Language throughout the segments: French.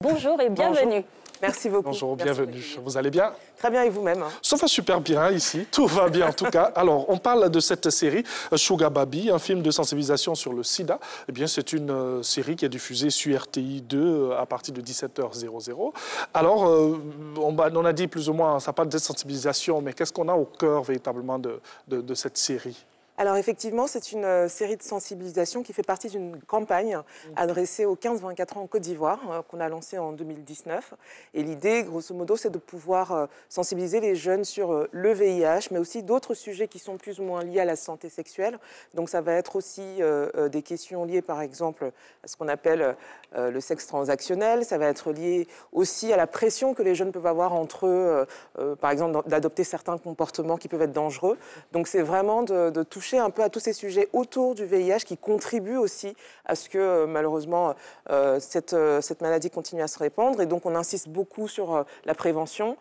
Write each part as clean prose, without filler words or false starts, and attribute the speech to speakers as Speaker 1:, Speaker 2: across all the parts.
Speaker 1: Bonjour et bienvenue.
Speaker 2: Bonjour. Merci beaucoup.
Speaker 3: Bonjour, bienvenue. Vous allez bien?
Speaker 2: Très bien, et vous-même?
Speaker 3: Ça va super bien ici, tout va bien en tout cas. Alors, on parle de cette série Shuga Baby, un film de sensibilisation sur le sida. Eh bien, c'est une série qui est diffusée sur RTI 2 à partir de 17h00. Alors, on a dit plus ou moins, ça parle de sensibilisation, mais qu'est-ce qu'on a au cœur véritablement de cette série?
Speaker 2: Alors effectivement, c'est une série de sensibilisation qui fait partie d'une campagne adressée aux 15-24 ans en Côte d'Ivoire, qu'on a lancée en 2019. Et l'idée, grosso modo, c'est de pouvoir sensibiliser les jeunes sur le VIH, mais aussi d'autres sujets qui sont plus ou moins liés à la santé sexuelle. Donc ça va être aussi des questions liées, par exemple, à ce qu'on appelle le sexe transactionnel. Ça va être lié aussi à la pression que les jeunes peuvent avoir entre eux, par exemple, d'adopter certains comportements qui peuvent être dangereux. Donc c'est vraiment de toucher un peu à tous ces sujets autour du VIH qui contribuent aussi à ce que, malheureusement, cette maladie continue à se répandre. Et donc, on insiste beaucoup sur la prévention,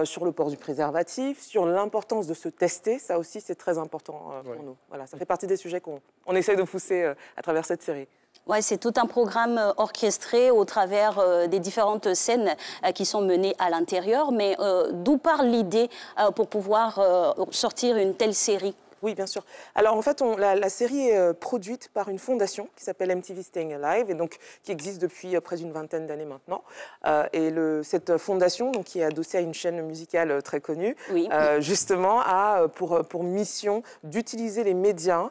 Speaker 2: sur le port du préservatif, sur l'importance de se tester. Ça aussi, c'est très important pour nous. Voilà, ça fait partie des sujets qu'on essaie de pousser à travers cette série.
Speaker 1: Ouais, c'est tout un programme orchestré au travers des différentes scènes qui sont menées à l'intérieur. Mais d'où part l'idée pour pouvoir sortir une telle série ?
Speaker 2: Oui, bien sûr. Alors, en fait, la série est produite par une fondation qui s'appelle MTV Staying Alive, et donc qui existe depuis près d'une vingtaine d'années maintenant. Cette fondation, donc, qui est adossée à une chaîne musicale très connue, oui. Justement, a pour mission d'utiliser les médias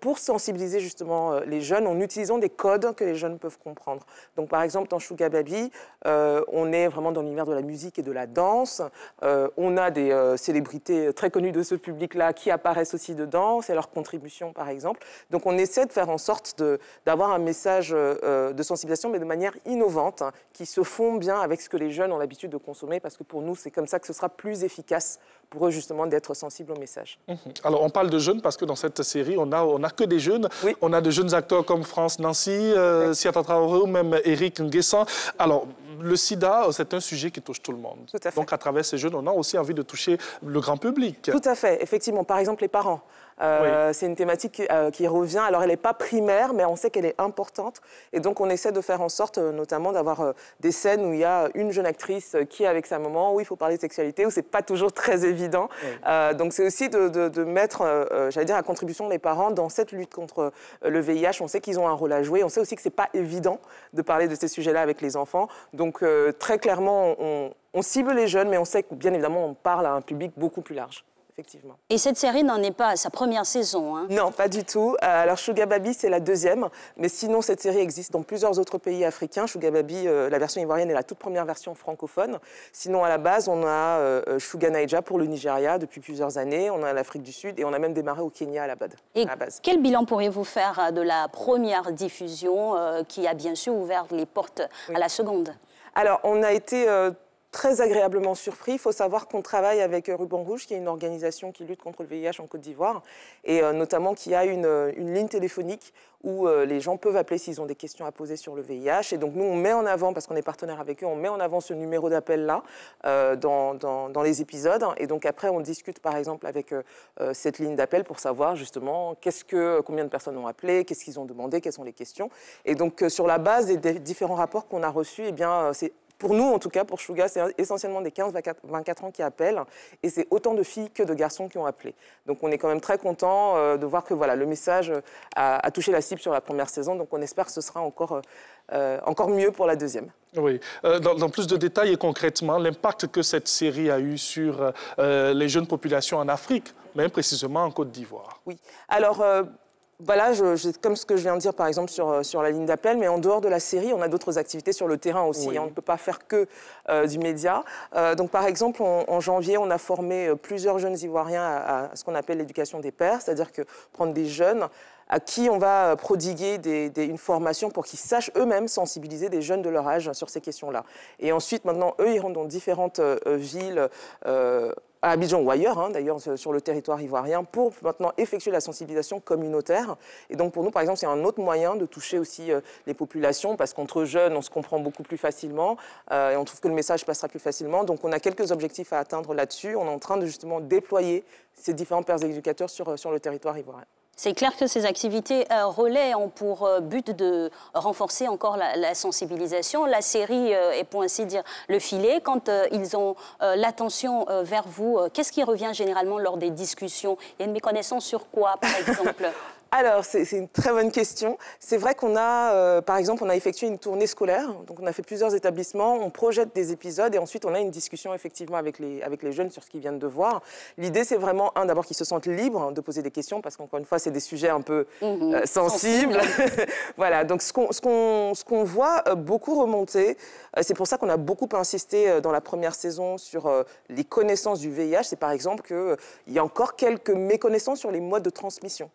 Speaker 2: pour sensibiliser justement les jeunes en utilisant des codes que les jeunes peuvent comprendre. Donc, par exemple, dans Shuga Baby, on est vraiment dans l'univers de la musique et de la danse. On a des célébrités très connues de ce public-là qui apparaissent aussi dedans, c'est leur contribution par exemple. Donc on essaie de faire en sorte d'avoir un message de sensibilisation, mais de manière innovante, qui se fond bien avec ce que les jeunes ont l'habitude de consommer, parce que pour nous, c'est comme ça que ce sera plus efficace pour eux justement d'être sensibles au message.
Speaker 3: Alors on parle de jeunes parce que dans cette série, on a que des jeunes. Oui. On a de jeunes acteurs comme France Nancy, Siata Traoré ou même Eric Nguessan. Alors le sida, c'est un sujet qui touche tout le monde.
Speaker 2: Tout à fait.
Speaker 3: Donc à travers ces jeunes, on a aussi envie de toucher le grand public.
Speaker 2: Tout à fait, effectivement. Par exemple, les parents. Oui. C'est une thématique qui revient. Alors, elle n'est pas primaire, mais on sait qu'elle est importante. Et donc, on essaie de faire en sorte, notamment, d'avoir des scènes où il y a une jeune actrice qui est avec sa maman, où il faut parler de sexualité, où c'est pas toujours très évident. Oui. Donc, c'est aussi de mettre, j'allais dire, à contribution les parents dans cette lutte contre le VIH. On sait qu'ils ont un rôle à jouer. On sait aussi que c'est pas évident de parler de ces sujets-là avec les enfants. Donc, très clairement, on cible les jeunes, mais on sait que, bien évidemment, on parle à un public beaucoup plus large. Effectivement.
Speaker 1: Et cette série n'en est pas à sa première saison, hein?
Speaker 2: Non, pas du tout. Alors, Shuga Baby, c'est la deuxième. Mais sinon, cette série existe dans plusieurs autres pays africains. Shuga Baby, la version ivoirienne, est la toute première version francophone. Sinon, à la base, on a Shuga Naija pour le Nigeria depuis plusieurs années. On a l'Afrique du Sud et on a même démarré au Kenya à la base.
Speaker 1: Et quel bilan pourriez-vous faire de la première diffusion qui a bien sûr ouvert les portes à la seconde?
Speaker 2: Alors, on a été très agréablement surpris. Il faut savoir qu'on travaille avec Ruban Rouge, qui est une organisation qui lutte contre le VIH en Côte d'Ivoire, et notamment qui a une ligne téléphonique où les gens peuvent appeler s'ils ont des questions à poser sur le VIH. Et donc nous, on met en avant, parce qu'on est partenaire avec eux, on met en avant ce numéro d'appel-là dans les épisodes. Et donc après, on discute par exemple avec cette ligne d'appel pour savoir justement combien de personnes ont appelé, qu'est-ce qu'ils ont demandé, quelles sont les questions. Et donc sur la base des différents rapports qu'on a reçus, eh bien, c'est pour nous, en tout cas, pour Shuga, c'est essentiellement des 15-24 ans qui appellent, et c'est autant de filles que de garçons qui ont appelé. Donc on est quand même très content de voir que voilà, le message a touché la cible sur la première saison, donc on espère que ce sera encore mieux pour la deuxième.
Speaker 3: Oui. Dans plus de détails et concrètement, l'impact que cette série a eu sur les jeunes populations en Afrique, même précisément en Côte d'Ivoire.
Speaker 2: Oui. Alors, voilà, comme ce que je viens de dire, par exemple, sur la ligne d'appel, mais en dehors de la série, on a d'autres activités sur le terrain aussi. Oui. On ne peut pas faire que du média. Donc, par exemple, en janvier, on a formé plusieurs jeunes Ivoiriens à ce qu'on appelle l'éducation des pairs, c'est-à-dire que prendre des jeunes à qui on va prodiguer une formation pour qu'ils sachent eux-mêmes sensibiliser des jeunes de leur âge sur ces questions-là. Et ensuite, maintenant, eux, ils rentrent dans différentes villes, à Abidjan ou ailleurs, hein, d'ailleurs, sur le territoire ivoirien, pour maintenant effectuer la sensibilisation communautaire. Et donc, pour nous, par exemple, c'est un autre moyen de toucher aussi les populations, parce qu'entre jeunes, on se comprend beaucoup plus facilement, et on trouve que le message passera plus facilement. Donc, on a quelques objectifs à atteindre là-dessus. On est en train de justement déployer ces différents pairs éducateurs sur le territoire ivoirien.
Speaker 1: C'est clair que ces activités relais ont pour but de renforcer encore la sensibilisation. La série est pour ainsi dire le filet. Quand ils ont l'attention vers vous, qu'est-ce qui revient généralement lors des discussions? Il y a une méconnaissance sur quoi, par exemple?
Speaker 2: Alors, c'est une très bonne question. C'est vrai qu'on a, par exemple, on a effectué une tournée scolaire. Donc, on a fait plusieurs établissements, on projette des épisodes et ensuite, on a une discussion effectivement avec les jeunes sur ce qu'ils viennent de voir. L'idée, c'est vraiment, d'abord qu'ils se sentent libres de poser des questions parce qu'encore une fois, c'est des sujets un peu sensibles. Voilà, donc ce qu'on voit beaucoup remonter, c'est pour ça qu'on a beaucoup insisté dans la première saison sur les connaissances du VIH. C'est par exemple qu'il y a encore quelques méconnaissances sur les modes de transmission.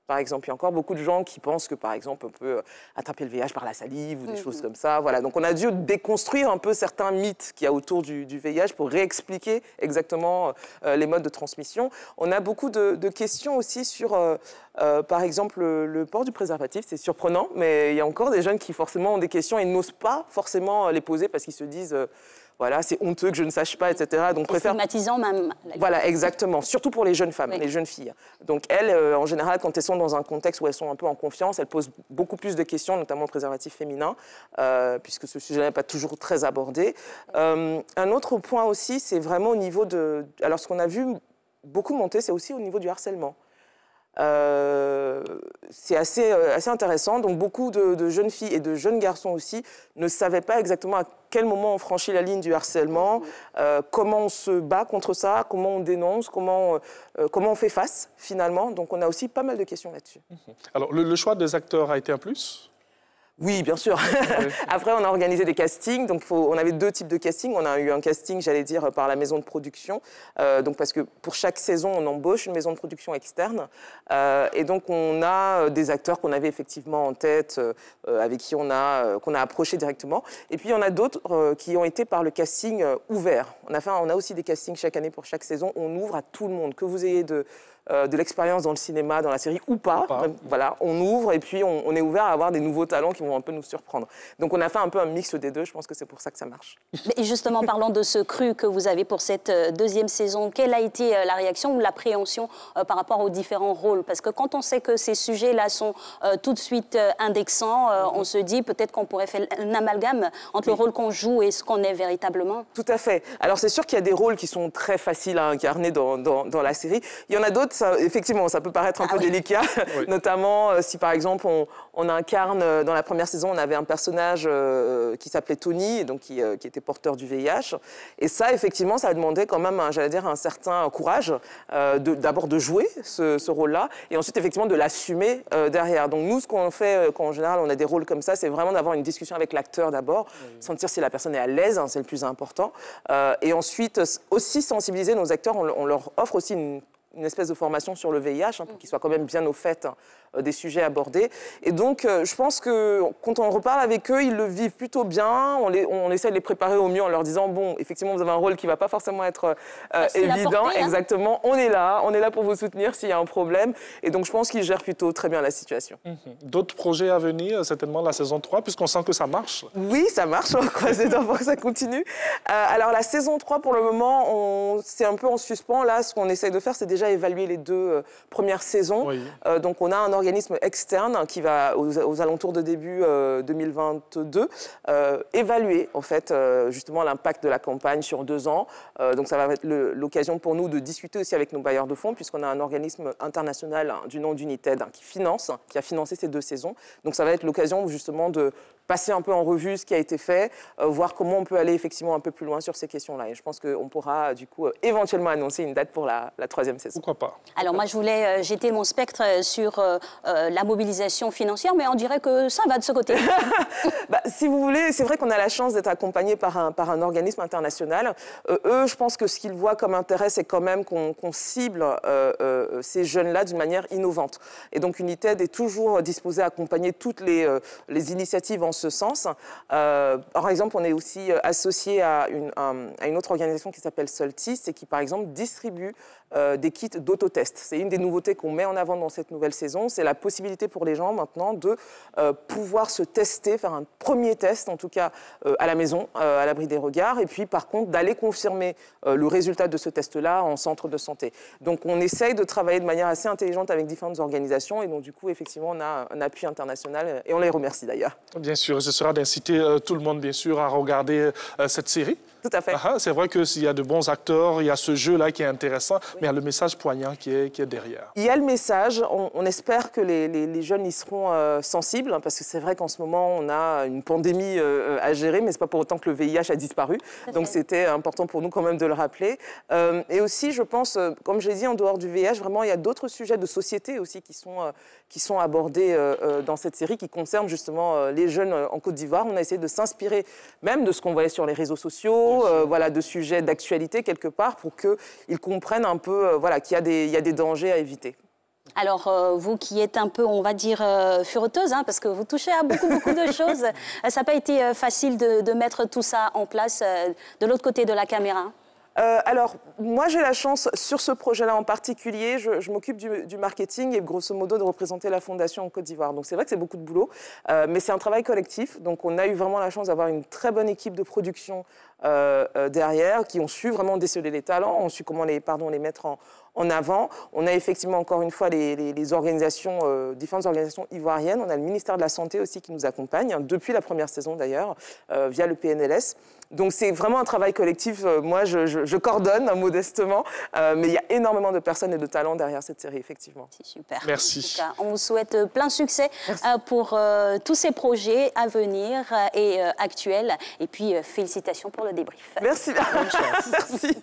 Speaker 2: Par exemple, il y a encore beaucoup de gens qui pensent que, par exemple, on peut attraper le VIH par la salive ou des choses comme ça. Voilà. Donc, on a dû déconstruire un peu certains mythes qu'il y a autour du VIH pour réexpliquer exactement les modes de transmission. On a beaucoup de questions aussi sur, par exemple, le port du préservatif. C'est surprenant, mais il y a encore des jeunes qui, forcément, ont des questions et n'osent pas forcément les poser parce qu'ils se disent... Voilà, c'est honteux que je ne sache pas, etc. Donc,
Speaker 1: stigmatisant même.
Speaker 2: Voilà, exactement. Surtout pour les jeunes femmes, les jeunes filles. Donc, elles, en général, quand elles sont dans un contexte où elles sont un peu en confiance, elles posent beaucoup plus de questions, notamment le préservatif féminin, puisque ce sujet n'est pas toujours très abordé. Un autre point aussi, c'est vraiment au niveau de... Alors, ce qu'on a vu beaucoup monter, c'est aussi au niveau du harcèlement. C'est assez intéressant. Donc, beaucoup de jeunes filles et de jeunes garçons aussi ne savaient pas exactement à quel moment on franchit la ligne du harcèlement, comment on se bat contre ça, comment on dénonce, comment on fait face finalement. Donc, on a aussi pas mal de questions là-dessus.
Speaker 3: Alors, le choix des acteurs a été un plus ?
Speaker 2: Oui, bien sûr. Après, on a organisé des castings. Donc, on avait deux types de castings. On a eu un casting, j'allais dire, par la maison de production. Donc, parce que pour chaque saison, on embauche une maison de production externe. Et donc, on a des acteurs qu'on avait effectivement en tête, avec qui qu'on a approché directement. Et puis, il y en a d'autres qui ont été par le casting ouvert. On a aussi des castings chaque année pour chaque saison. On ouvre à tout le monde, que vous ayez de l'expérience dans le cinéma, dans la série ou pas. Voilà, on ouvre et puis on est ouvert à avoir des nouveaux talents qui vont un peu nous surprendre. Donc on a fait un peu un mix des deux, je pense que c'est pour ça que ça marche.
Speaker 1: Et justement, parlons de ce cru que vous avez pour cette deuxième saison. Quelle a été la réaction ou l'appréhension par rapport aux différents rôles? Parce que quand on sait que ces sujets-là sont tout de suite indexants, on se dit peut-être qu'on pourrait faire un amalgame entre le rôle qu'on joue et ce qu'on est véritablement.
Speaker 2: Tout à fait. Alors c'est sûr qu'il y a des rôles qui sont très faciles à incarner dans la série. Il y en a d'autres, effectivement, ça peut paraître un peu délicat, notamment si par exemple on incarne, dans la première saison, on avait un personnage qui s'appelait Tony, donc qui était porteur du VIH. Et ça, effectivement, ça a demandé quand même, j'allais dire, un certain courage, d'abord de jouer ce rôle-là, et ensuite, effectivement, de l'assumer derrière. Donc nous, ce qu'on fait, quand en général on a des rôles comme ça, c'est vraiment d'avoir une discussion avec l'acteur d'abord, sentir si la personne est à l'aise, c'est le plus important. Et ensuite, aussi sensibiliser nos acteurs, on leur offre aussi une espèce de formation sur le VIH, pour qu'ils soient quand même bien au fait des sujets abordés. Et donc, je pense que quand on reparle avec eux, ils le vivent plutôt bien. On essaie de les préparer au mieux en leur disant, bon, effectivement, vous avez un rôle qui ne va pas forcément être évident. Exactement. On est là pour vous soutenir s'il y a un problème. Et donc, je pense qu'ils gèrent plutôt très bien la situation.
Speaker 3: D'autres projets à venir, certainement la saison 3, puisqu'on sent que ça marche.
Speaker 2: Oui, ça marche. On va croiser les doigts pour que ça continue. Alors, la saison 3, pour le moment, c'est un peu en suspens. Là, ce qu'on essaie de faire, c'est déjà évaluer les deux premières saisons. Oui. Donc, on a un organisme externe qui va, aux alentours de début 2022, évaluer, en fait, justement l'impact de la campagne sur 2 ans. Donc, ça va être l'occasion pour nous de discuter aussi avec nos bailleurs de fonds, puisqu'on a un organisme international du nom d'United qui a financé ces 2 saisons. Donc, ça va être l'occasion, justement, de passer un peu en revue ce qui a été fait, voir comment on peut aller effectivement un peu plus loin sur ces questions-là. Et je pense qu'on pourra, du coup, éventuellement annoncer une date pour la 3e saison.
Speaker 3: Pourquoi pas?
Speaker 1: Alors moi, je voulais jeter mon spectre sur la mobilisation financière, mais on dirait que ça va de ce côté.
Speaker 2: Si vous voulez, c'est vrai qu'on a la chance d'être accompagné par un organisme international. Eux, je pense que ce qu'ils voient comme intérêt, c'est quand même qu'on cible ces jeunes-là d'une manière innovante. Et donc, United est toujours disposée à accompagner toutes les initiatives en ce sens. Par exemple, on est aussi associé à une autre organisation qui s'appelle Soltis et qui, par exemple, distribue des kits d'autotest. C'est une des nouveautés qu'on met en avant dans cette nouvelle saison. C'est la possibilité pour les gens maintenant de pouvoir se tester, faire un premier test, en tout cas à la maison, à l'abri des regards, et puis par contre d'aller confirmer le résultat de ce test-là en centre de santé. Donc on essaye de travailler de manière assez intelligente avec différentes organisations et donc du coup effectivement on a un appui international et on les remercie d'ailleurs.
Speaker 3: Bien sûr, ce sera d'inciter tout le monde bien sûr à regarder cette série.
Speaker 2: Tout à fait.
Speaker 3: C'est vrai qu'il y a de bons acteurs, il y a ce jeu-là qui est intéressant, mais il y a le message poignant qui est derrière.
Speaker 2: Il y a le message, on espère que les jeunes y seront sensibles, hein, parce que c'est vrai qu'en ce moment, on a une pandémie à gérer, mais ce n'est pas pour autant que le VIH a disparu. Donc c'était important pour nous quand même de le rappeler. Et aussi, je pense, comme je l'ai dit, en dehors du VIH, vraiment, il y a d'autres sujets de société aussi qui sont abordés dans cette série, qui concernent justement les jeunes en Côte d'Ivoire. On a essayé de s'inspirer même de ce qu'on voyait sur les réseaux sociaux, voilà, de sujets d'actualité quelque part, pour qu'ils comprennent un peu qu'il y a des dangers à éviter.
Speaker 1: Alors, vous qui êtes un peu, on va dire, fureteuse, hein, parce que vous touchez à beaucoup de choses, ça n'a pas été facile de mettre tout ça en place de l'autre côté de la caméra?
Speaker 2: Alors, moi, j'ai la chance, sur ce projet-là en particulier, je m'occupe du marketing et grosso modo de représenter la fondation en Côte d'Ivoire. Donc, c'est vrai que c'est beaucoup de boulot, mais c'est un travail collectif. Donc, on a eu vraiment la chance d'avoir une très bonne équipe de production derrière, qui ont su vraiment déceler les talents, ont su comment les mettre en avant. On a effectivement, encore une fois, les organisations, différentes organisations ivoiriennes. On a le ministère de la Santé aussi qui nous accompagne, hein, depuis la première saison d'ailleurs, via le PNLS. Donc c'est vraiment un travail collectif. Moi, je coordonne modestement, mais il y a énormément de personnes et de talents derrière cette série, effectivement.
Speaker 1: C'est super.
Speaker 3: Merci.
Speaker 1: En tout cas, on vous souhaite plein de succès pour tous ces projets à venir et actuels. Et puis, félicitations pour le débrief.
Speaker 2: Merci. Merci.